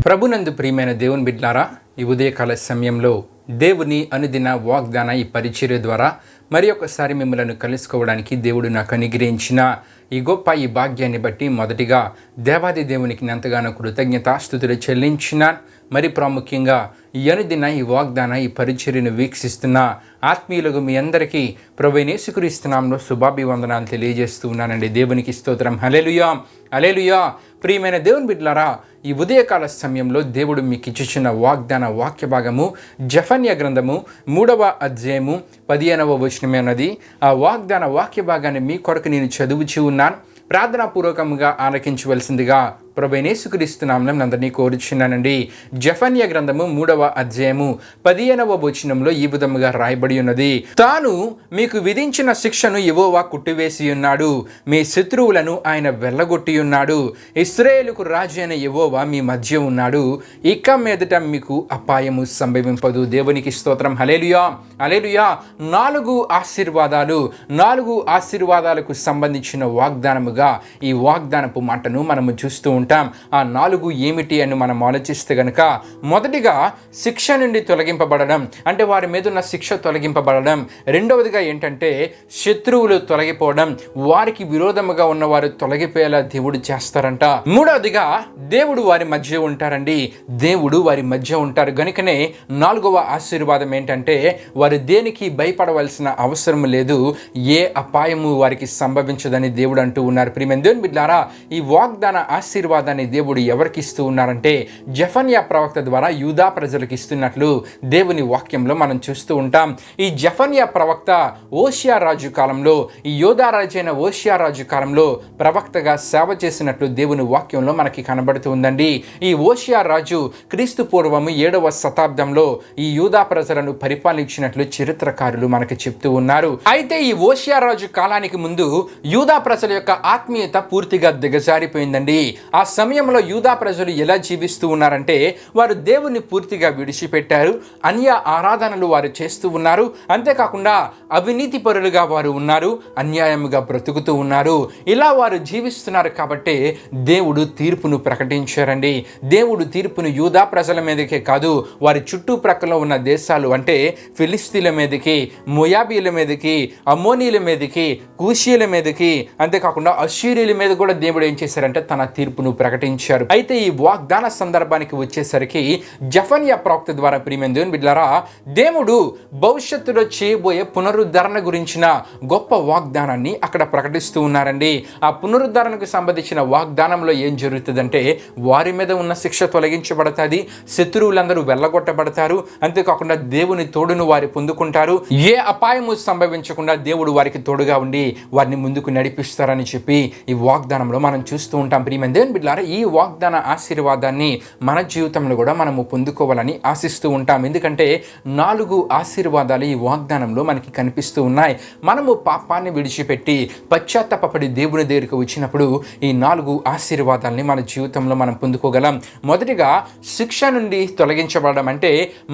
ప్రభునందు ప్రియమైన దేవుని బిడ్లారా, ఈ ఉదయకాల సమయంలో దేవుని అనుదిన వాగ్దాన ఈ పరిచర్య ద్వారా మరి ఒకసారి మిమ్మల్ని కలుసుకోవడానికి దేవుడు నాకు అనుగ్రహించిన ఈ గొప్ప ఈ భాగ్యాన్ని బట్టి మొదటిగా దేవాది దేవునికి ఎంతగానో కృతజ్ఞతాస్తుతులు చెల్లించిన, మరి ప్రాముఖ్యంగా ఈ అనుదిన ఈ వాగ్దాన ఈ పరిచర్యను వీక్షిస్తున్న ఆత్మీయులకు మీ అందరికీ ప్రభువైన యేసుక్రీస్తు నామములో శుభాభివందనాలు తెలియజేస్తూ ఉన్నానండి. దేవునికి స్తోత్రం. హల్లెలూయా, హల్లెలూయా. ప్రియమైన దేవుని బిడ్డలారా, ఈ ఉదయకాల సమయంలో దేవుడు మీకు ఇచ్చిన వాగ్దాన వాక్య భాగము జెఫన్యా గ్రంథము 3వ అధ్యాయము 15వ వచనమే ఉన్నది. ఆ వాగ్దాన వాక్య భాగాన్ని మీ కొరకు నేను చదువుచూ ఉన్నాను. ప్రార్థనాపూర్వకంగా ఆలకించవలసిందిగా ప్రభువైన యేసుక్రీస్తు నామములో అందరినీ కోరుచున్నానండి. జెఫన్యా గ్రంథము 3వ అధ్యాయము 15వ వచనంలో ఈ విధముగా రాయబడి ఉన్నది. తాను మీకు విధించిన శిక్షను యెహోవా కొట్టివేసి ఉన్నాడు, మీ శత్రువులను ఆయన వెళ్ళగొట్టి ఉన్నాడు. ఇశ్రాయేలుకు రాజు అయిన యెహోవా మీ మధ్య ఉన్నాడు, ఇక మీదట మీకు అపాయము సంభవింపదు. దేవునికి స్తోత్రం. హల్లెలూయా, హల్లెలూయా. 4 ఆశీర్వాదాలకు సంబంధించిన వాగ్దానముగా ఈ వాగ్దానపు మాటను మనము చూస్తూ ఉంటాం. ఆ 4 ఏమిటి అని మనం ఆలోచిస్తే గనక, మొదటిగా శిక్ష నుండి తొలగింపబడడం, అంటే వారి మీద ఉన్న శిక్ష తొలగింపబడడం. రెండవదిగా ఏంటంటే శత్రువులు తొలగిపోవడం, వారికి విరోధముగా ఉన్నవారు తొలగిపోయేలా దేవుడు చేస్తారంట. మూడవదిగా దేవుడు వారి మధ్య ఉంటారండి. దేవుడు వారి మధ్య ఉంటారు గనుకనే 4వ ఆశీర్వాదం ఏంటంటే వారు దేనికి భయపడవలసిన అవసరం లేదు, ఏ అపాయము వారికి సంభవించదని దేవుడు అంటూ ఉన్నారు. ప్రియమైన దేవుని బిడ్డలారా, ఈ వాగ్దాన ఆశీర్వాదాన్ని దేవుడు ఎవరికి ఇస్తూ ఉన్నారంటే జెఫన్యా ప్రవక్త ద్వారా యూదా ప్రజలకు ఇస్తున్నట్లు దేవుని వాక్యంలో మనం చూస్తూ ఉంటాం. ఈ జెఫన్యా ప్రవక్త ఓషియా రాజు కాలంలో, ఈ యోధా రాజు అయిన ఓషియా రాజు కాలంలో ప్రవక్తగా సేవ చేసినట్లు దేవుని వాక్యంలో మనకి కనబడుతూ ఉందండి. ఈ ఓషియా రాజు క్రీస్తు పూర్వము 7వ శతాబ్దంలో ఈ యూదా ప్రజలను పరిపాలించినట్లు చరిత్రకారులు మనకి చెప్తూ ఉన్నారు. అయితే ఈ ఓషియా రాజు కాలానికి ముందు యూదా ప్రజల యొక్క ఆత్మీయత పూర్తిగా దిగజారిపోయిందండి. ఆ సమయంలో యూదా ప్రజలు ఎలా జీవిస్తూ ఉన్నారంటే వారు దేవుని పూర్తిగా విడిచిపెట్టారు, అన్య ఆరాధనలు వారు చేస్తూ ఉన్నారు. అంతేకాకుండా అవినీతి పరులుగా వారు ఉన్నారు, అన్యాయముగా బ్రతుకుతూ ఉన్నారు. ఇలా వారు జీవిస్తున్నారు కాబట్టి దేవుడు తీర్పును ప్రకటించారండి. దేవుడు తీర్పును యూదా ప్రజల మీదకే కాదు, వారి చుట్టుప్రక్కల ఉన్న దేశాలు అంటే ఫిలిస్తీన్ల మీదకి, మోయాబీల మీదకి, అమ్మోనీల మీదకి, కూషీల మీదకి, అంతేకాకుండా అశ్షూరీల మీద కూడా దేవుడు ఏం చేశారంటే తన తీర్పును ప్రకటించారు. అయితే ఈ వాగ్దాన సందర్భానికి వచ్చేసరికి జెఫన్యా ప్రవక్త ద్వారా ప్రియమైన దేవుని బిడ్డలారా, దేవుడు భవిష్యత్తులో చేయబోయే పునరుద్ధరణ గురించిన గొప్ప వాగ్దానాన్ని అక్కడ ప్రకటిస్తూ ఉన్నారండి. ఆ పునరుద్ధరణకు సంబంధించిన వాగ్దానంలో ఏం జరుగుతుందంటే వారి మీద ఉన్న శిక్ష తొలగించబడతాది, శత్రువులందరూ వెళ్ళగొట్టబడతారు, అంతేకాకుండా దేవుని తోడును వారి పొందుకుంటారు, ఏ అపాయము సంభవించకుండా దేవుడు వారికి తోడుగా ఉండి వారిని ముందుకు నడిపిస్తారని చెప్పి ఈ వాగ్దానంలో మనం చూస్తూ ఉంటాం. ప్రియమైన దేవుని బిడ్డలారా, ఈ వాగ్దాన ఆశీర్వాదాన్ని మన జీవితంలో కూడా మనము పొందుకోవాలని ఆశిస్తూ ఉంటాం. ఎందుకంటే 4 ఆశీర్వాదాలు ఈ వాగ్దానంలో మనకి కనిపిస్తూ ఉన్నాయి. మనము పాపాన్ని విడిచిపెట్టి పశ్చాత్తాపపడి దేవుని దగ్గరికి వచ్చినప్పుడు ఈ 4 ఆశీర్వాదాలని మన జీవితంలో మనం పొందుకోగలం. మొదటిగా శిక్ష నుండి తొలగించబడడం, అంటే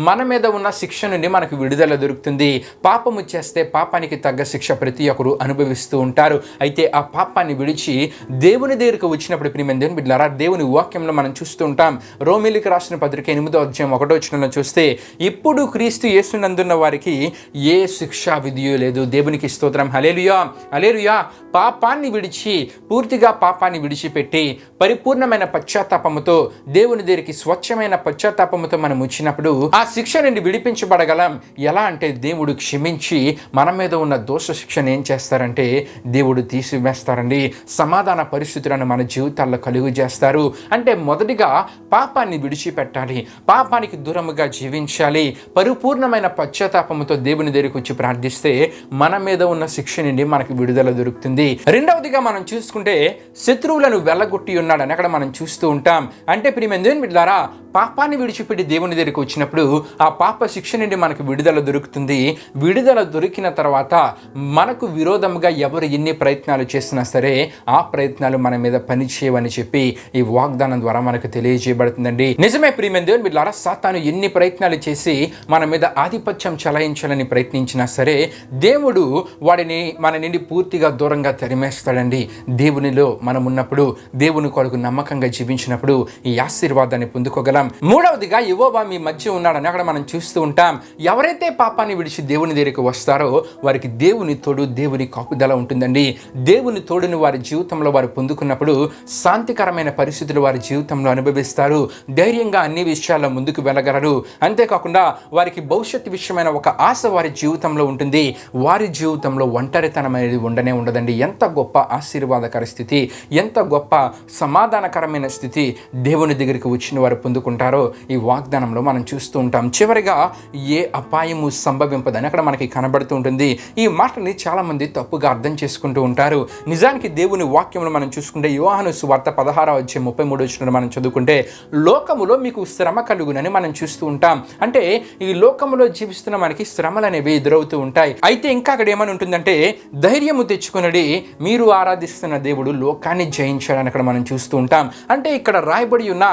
మన మీద ఉన్న శిక్ష నుండి మనకు విడుదల దొరుకుతుంది. పాపము చేస్తే పాపానికి తగ్గ శిక్ష ప్రతి ఒక్కరు అనుభవిస్తూ ఉంటారు. అయితే ఆ పాపాన్ని విడిచి దేవుని దగ్గరికి వచ్చినప్పుడు ప్రియమైన దేవుని బిడ్డలారా, దేవుని వాక్యంలో మనం చూస్తూ ఉంటాం. రోమీయులకు రాసిన పత్రిక 8వ అధ్యాయం 1వ వచనంలో చూస్తే, ఇప్పుడు క్రీస్తు యేసునందున్న వారికి ఏ శిక్షా విధియో లేదు. దేవునికి స్తోత్రం. హల్లెలూయా, హల్లెలూయా. పాపాన్ని విడిచి, పూర్తిగా పాపాన్ని విడిచిపెట్టి పరిపూర్ణమైన పశ్చాత్తాపముతో దేవుని దగ్గరికి స్వచ్ఛమైన పశ్చాత్తాపముతో మనం వచ్చినప్పుడు ఆ శిక్ష నుండి విడిపించబడగలం. ఎలా అంటే దేవుడు క్షమించి మన మీద ఉన్న దోష శిక్షను ఏం చేస్తారంటే దేవుడు తీసివేస్తారండి. సమాధాన పరిస్థితులను మన జీవితాల్లో కలుగు చేస్తారు. అంటే మొదటిగా పాపాన్ని విడిచిపెట్టాలి, పాపానికి దూరముగా జీవించాలి, పరిపూర్ణమైన పశ్చాత్తాపముతో దేవుని దగ్గరికి వచ్చి ప్రార్థిస్తే మన మీద ఉన్న శిక్ష నుండి మనకు విడుదల దొరుకుతుంది. రెండవదిగా మనం చూసుకుంటే శత్రువులను వెళ్ళగొట్టి ఉన్నాడని అక్కడ మనం చూస్తూ ఉంటాం. అంటే ప్రియమైన దేవుని బిడ్డలారా, పాపాన్ని విడిచిపెట్టి దేవుని దగ్గరికి వచ్చినప్పుడు ఆ పాప శిక్ష నుండి మనకు విడుదల దొరుకుతుంది. విడుదల దొరికిన తర్వాత మనకు విరోధముగా ఎవరు ఎన్ని ప్రయత్నాలు చేసినా సరే ఆ ప్రయత్నాలు మన మీద పనిచేయవని చెప్పి చెప్పి ఈ వాగ్దానం ద్వారా మనకు తెలియజేయబడుతుందండి. నిజమే ప్రియమైన దేవుని బిడ్డలారా, సాతాను ఎన్ని ప్రయత్నాలు చేసి మన మీద ఆధిపత్యం చలాయించాలని ప్రయత్నించినా సరే దేవుడు వాడిని మన నుండి పూర్తిగా దూరంగా తరిమేస్తాడండి. దేవునిలో మనం ఉన్నప్పుడు, దేవుని కొరకు నమ్మకంగా జీవించినప్పుడు ఈ ఆశీర్వాదాన్ని పొందుకోగలం. మూడవదిగా యెహోవా మీ మధ్య ఉన్నాడని అక్కడ మనం చూస్తూ ఉంటాం. ఎవరైతే పాపాన్ని విడిచి దేవుని దగ్గరికి వస్తారో వారికి దేవుని తోడు, దేవుని కాపుదల ఉంటుందండి. దేవుని తోడుని వారి జీవితంలో వారు పొందుకున్నప్పుడు శాంతికరమైన పరిస్థితులు వారి జీవితంలో అనుభవిస్తారు. ధైర్యంగా అన్ని విషయాల్లో ముందుకు వెళ్ళగలరు. అంతేకాకుండా వారికి భవిష్యత్తు విషయమైన ఒక ఆశ వారి జీవితంలో ఉంటుంది. వారి జీవితంలో ఒంటరితనం అనేది ఉండనే ఉండదండి. ఎంత గొప్ప ఆశీర్వాదకర స్థితి, ఎంత గొప్ప సమాధానకరమైన స్థితి దేవుని దగ్గరికి వచ్చిన వారు పొందుకుంటారో ఈ వాగ్దానంలో మనం చూస్తూ ఉంటాం. చివరిగా ఏ అపాయము సంభవింపదని అక్కడ మనకి కనబడుతూ ఉంటుంది. ఈ మాటని చాలా మంది తప్పుగా అర్థం చేసుకుంటూ ఉంటారు. నిజానికి దేవుని వాక్యంలో మనం చూసుకుంటే యోహాను సువార్త 16:33 మనం చదువుకుంటే లోకములో మీకు శ్రమ కలుగునని మనం చూస్తూ ఉంటాం. అంటే ఈ లోకములో జీవిస్తున్న మనకి శ్రమలు అనేవి ఎదురవుతూ ఉంటాయి. అయితే ఇంకా అక్కడ ఏమని ఉంటుందంటే ధైర్యము తెచ్చుకునడి, మీరు ఆరాధిస్తున్న దేవుడు లోకాన్ని జయించాడని అక్కడ మనం చూస్తూ ఉంటాం. అంటే ఇక్కడ రాయబడి ఉన్న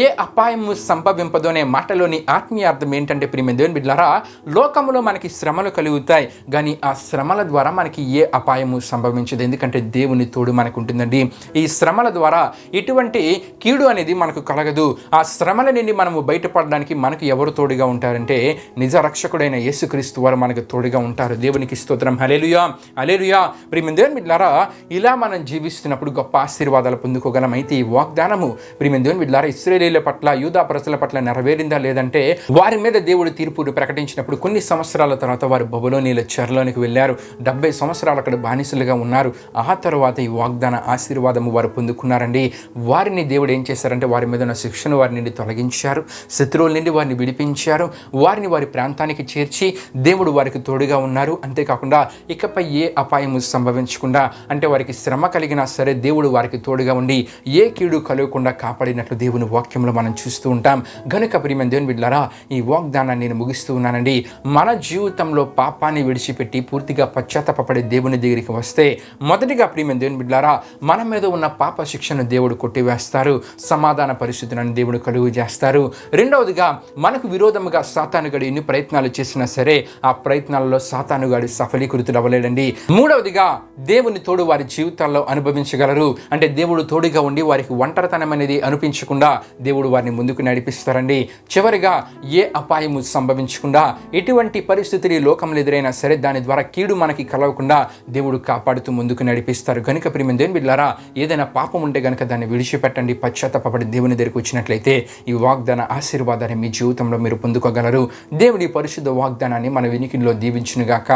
ఏ అపాయము సంభవింపదో అనే మాటలోని ఆత్మీయ అర్థం ఏంటంటే ప్రియమైన దేవుని బిడ్డలారా, లోకములో మనకి శ్రమలు కలుగుతాయి కానీ ఆ శ్రమల ద్వారా మనకి ఏ అపాయము సంభవించదు. ఎందుకంటే దేవుని తోడు మనకు ఉంటుందండి. ఈ శ్రమల ద్వారా ఎటువంటి కీడు అనేది మనకు కలగదు. ఆ శ్రమల నుండి మనము బయటపడడానికి మనకు ఎవరు తోడుగా ఉంటారంటే నిజ రక్షకుడైన యేసుక్రీస్తు వారు మనకు తోడుగా ఉంటారు. దేవునికి స్తోత్రం. హల్లెలూయా, హల్లెలూయా. ప్రియమైన దేవుని బిడ్డలారా, ఇలా మనం జీవిస్తున్నప్పుడు గొప్ప ఆశీర్వాదాలు పొందుకోగలం. అయితే ఈ వాగ్దానము ప్రియమైన దేవుని బిడ్డలారా ఇశ్రాయేలీయుల పట్ల, యూదా ప్రజల పట్ల నెరవేరిందా లేదంటే వారి మీద దేవుడు తీర్పును ప్రకటించినప్పుడు కొన్ని సంవత్సరాల తర్వాత వారు బబులోనీయుల చెరలోనికి వెళ్ళారు. 70 సంవత్సరాలు అక్కడ బానిసలుగా ఉన్నారు. ఆ తర్వాత ఈ వాగ్దాన ఆశీర్వాదము వారు పొందుకున్నారండి. వారిని దేవుడు ఏం చేశారంటే వారి మీద ఉన్న శిక్షను వారి నుండి తొలగించారు, శత్రువుల నుండి వారిని విడిపించారు, వారిని వారి ప్రాంతానికి చేర్చి దేవుడు వారికి తోడుగా ఉన్నారు. అంతేకాకుండా ఇకపై ఏ అపాయము సంభవించకుండా, అంటే వారికి శ్రమ కలిగినా సరే దేవుడు వారికి తోడుగా ఉండి ఏ కీడు కలగకుండా కాపాడినట్లు దేవుని వాక్యంలో మనం చూస్తూ ఉంటాం. గనుక ప్రియమైన దేవుని బిడ్డలారా, ఈ వాగ్దానాన్ని నేను ముగిస్తూ ఉన్నానండి. మన జీవితంలో పాపాన్ని విడిచిపెట్టి పూర్తిగా పశ్చాత్తాపపడే దేవుని దగ్గరికి వస్తే మొదటిగా ప్రియమైన దేవుని బిడ్డలారా మన మీద ఉన్న పాప శిక్షను దేవుడు కొట్టివేస్తారు, సమాధాన పరిస్థితులను దేవుడు కలుగు చేస్తారు. రెండవదిగా మనకు విరోధముగా సాతానుగాడు ఎన్ని ప్రయత్నాలు చేసినా సరే ఆ ప్రయత్నాలలో సాతానుగాడు సఫలీకృతులు అవ్వలేడండి. మూడవదిగా దేవుని తోడు వారి జీవితాల్లో అనుభవించగలరు. అంటే దేవుడు తోడుగా ఉండి వారికి ఒంటరితనం అనేది అనిపించకుండా దేవుడు వారిని ముందుకు నడిపిస్తారండి. చివరిగా ఏ అపాయము సంభవించకుండా, ఎటువంటి పరిస్థితులు ఈ లోకంలో ఎదురైనా సరే దాని ద్వారా కీడు మనకి కలగకుండా దేవుడు కాపాడుతూ ముందుకు నడిపిస్తారు. కనుక ప్రియమైన దేవుని బిడ్డలారా, ఏదైనా పాపం ఉంటే కనుక దాన్ని విడిచిపెట్టండి. పశ్చాత్తాపపడి దేవుని దగ్గరికి వచ్చినట్లయితే ఈ వాగ్దాన ఆశీర్వాదాన్ని మీ జీవితంలో మీరు పొందుకోగలరు. దేవుడి పరిశుద్ధ వాగ్దానాన్ని మన వినికిడిలో దీవించునుగాక.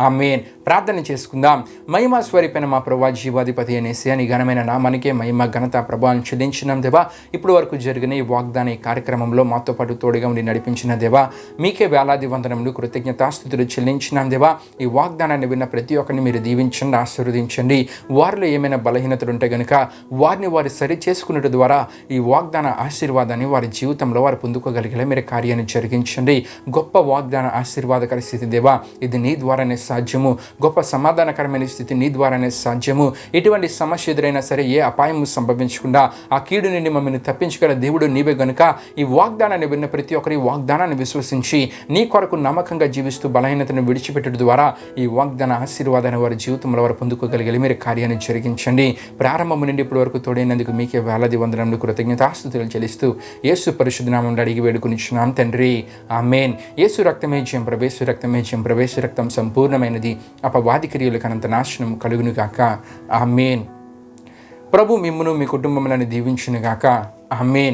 ఆమేన్. ప్రార్థన చేసుకుందాం. మహిమ స్వరూపైన మా ప్రభువా, జీవాధిపతి అనేసి అని ఘనమైన నామానికే మహిమ ఘనత ప్రభావం చెల్లించినాం దేవా. ఇప్పుడు వరకు జరిగిన ఈ వాగ్దాన ఈ కార్యక్రమంలో మాతో పాటు తోడుగా ఉండి నడిపించిన దేవా, మీకే వేలాది వందనములు కృతజ్ఞతాస్తుతులు చెల్లించినాం దేవా. ఈ వాగ్దానాన్ని విన్న ప్రతి ఒక్కరిని మీరు దీవించండి, ఆశీర్వదించండి. వారిలో ఏమైనా బలహీనతలు ఉంటే కనుక వారిని వారు సరి చేసుకునేట ద్వారా ఈ వాగ్దాన ఆశీర్వాదాన్ని వారి జీవితంలో వారు పొందుకోగలిగేలా మీరు కార్యాన్ని జరిగించండి. గొప్ప వాగ్దాన ఆశీర్వాదకర స్థితి దేవా, ఇది నీ ద్వారానే సాధ్యము. గొప్ప సమాధానకరమైన స్థితి నీ ద్వారానే సాధ్యము. ఎటువంటి సమస్య ఎదురైనా సరే ఏ అపాయము సంభవించకుండా ఆ కీడు నుండి మమ్మల్ని తప్పించగల దేవుడు నీవే గనుక ఈ వాగ్దానాన్ని విన్న ప్రతి ఒక్కరి వాగ్దానాన్ని విశ్వసించి నీ కొరకు నమ్మకంగా జీవిస్తూ బలహీనతను విడిచిపెట్టడం ద్వారా ఈ వాగ్దాన ఆశీర్వాదాన్ని వారి జీవితంలో వారు పొందుకోగలిగే మీరు కార్యాన్ని జరిగించండి. ప్రారంభం నుండి ఇప్పటి వరకు తోడైనందుకు మీకే వేలాది వందనములు కృతజ్ఞతాస్తుతులు చెల్లిస్తూ యేసు పరిశుద్ధ నామములో అడిగి వేడుకొనిచున్నాం తండ్రి. ఆమేన్. యేసు రక్తమే జయం, ప్రవేశ రక్తమే జయం, ప్రవేశ రక్తం సంపూర్ణమైనది, అపవాది క్రియలకు అనంత నాశనం కలుగును గాక. ఆమేన్. ప్రభు మిమ్మును మీ కుటుంబములను దీవించును గాక. ఆమేన్.